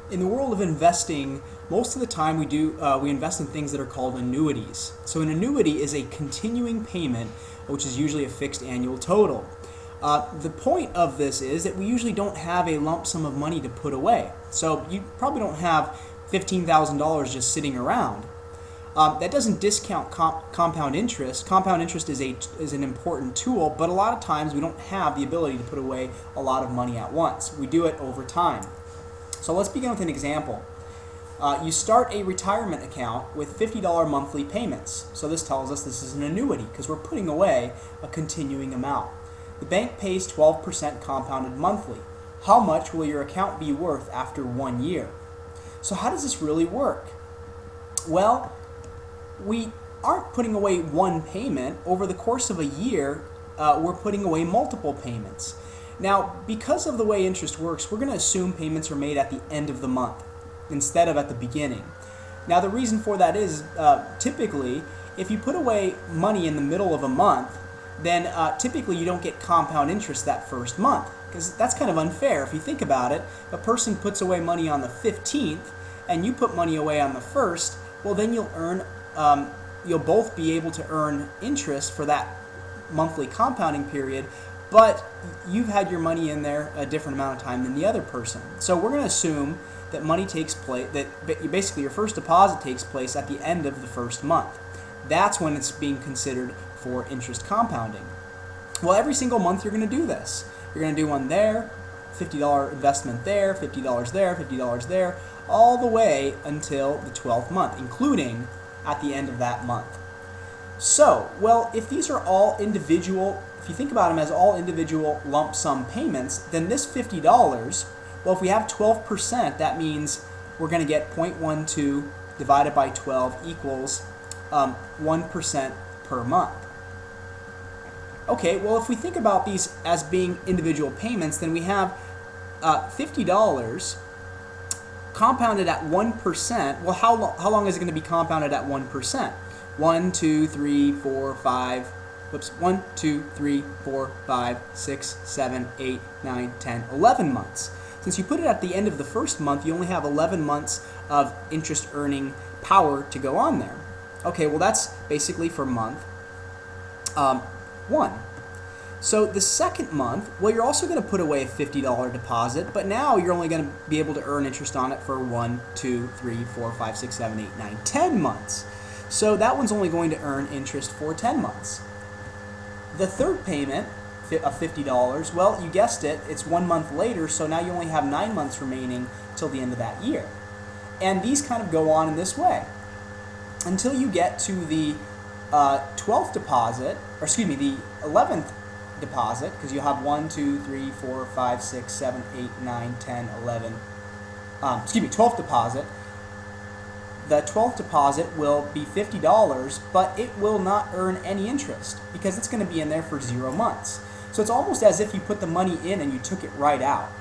In the world of investing, most of the time we invest in things that are called annuities. So an annuity is a continuing payment, which is usually a fixed annual total. The point of this is that we usually don't have a lump sum of money to put away. So you probably don't have $15,000 just sitting around. That doesn't discount compound interest. Compound interest is an important tool, but a lot of times we don't have the ability to put away a lot of money at once. We do it over time. So let's begin with an example. You start a retirement account with $50 monthly payments. So this tells us this is an annuity because we're putting away a continuing amount. The bank pays 12% compounded monthly. How much will your account be worth after 1 year? So how does this really work? Well, we aren't putting away one payment. Over the course of a year, we're putting away multiple payments. Now, because of the way interest works, we're going to assume payments are made at the end of the month instead of at the beginning. Now, the reason for that is typically, if you put away money in the middle of a month, then typically you don't get compound interest that first month, because that's kind of unfair. If you think about it, if a person puts away money on the 15th and you put money away on the 1st, well, then you'll both be able to earn interest for that monthly compounding period, but you've had your money in there a different amount of time than the other person. So we're going to assume that money takes place, that basically your first deposit takes place at the end of the first month. That's when it's being considered for interest compounding. Well, every single month you're going to do this. You're going to do one there, $50 investment there, $50 there, $50 there, all the way until the 12th month, including at the end of that month. So, well, if these are all individual, if you think about them as all individual lump sum payments, then this $50, well, if we have 12%, that means we're going to get 0.12 divided by 12 equals 1% per month. Okay, well, if we think about these as being individual payments, then we have $50 compounded at 1%. Well, how long is it going to be compounded at 1%? 1, 2, 3, 4, 5, 1, 2, 3, 4, 5, 6, 7, 8, 9, 10, 11 months. Since you put it at the end of the first month, you only have 11 months of interest earning power to go on there. Okay, well, that's basically for month 1. So the second month, well, you're also going to put away a $50 deposit, but now you're only going to be able to earn interest on it for 1, 2, 3, 4, 5, 6, 7, 8, 9, 10 months. So that one's only going to earn interest for 10 months. The third payment of $50, well, you guessed it, it's 1 month later, so now you only have 9 months remaining till the end of that year. And these kind of go on in this way until you get to the 12th deposit, or excuse me, the 11th deposit, because you have 1, 2, 3, 4, 5, 6, 7, 8, 9, 10, 11, 12th deposit. The 12th deposit will be $50, but it will not earn any interest because it's going to be in there for 0 months. So it's almost as if you put the money in and you took it right out.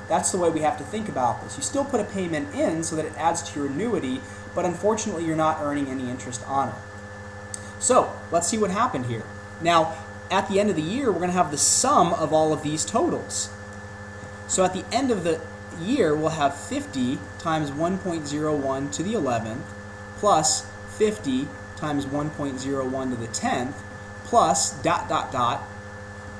That's the way we have to think about this. You still put a payment in so that it adds to your annuity, but unfortunately you're not earning any interest on it. So let's see what happened here. Now, at the end of the year, we're going to have the sum of all of these totals. So at the end of the year, we'll have 50 times 1.01 to the 11th plus 50 times 1.01 to the 10th plus ...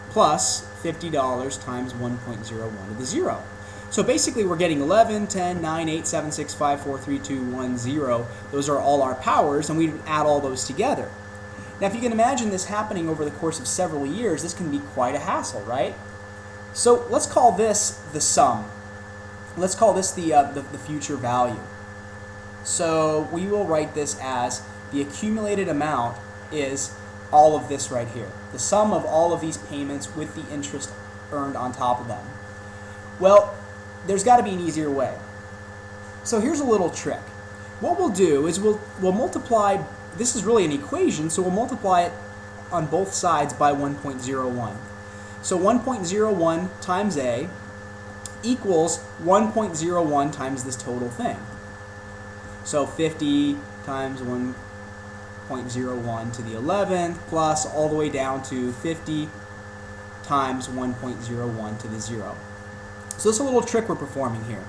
plus $50 times 1.01 to the 0. So basically we're getting 11, 10, 9, 8, 7, 6, 5, 4, 3, 2, 1, 0. Those are all our powers, and we add all those together. Now, if you can imagine this happening over the course of several years, this can be quite a hassle, right? So let's call this the sum. Let's call this the future value. So we will write this as the accumulated amount is all of this right here. The sum of all of these payments with the interest earned on top of them. Well, there's got to be an easier way. So here's a little trick. What we'll do is we'll multiply. This is really an equation, so we'll multiply it on both sides by 1.01. So 1.01 times A equals 1.01 times this total thing. So 50 times 1.01 to the 11th plus all the way down to 50 times 1.01 to the 0. So this is a little trick we're performing here.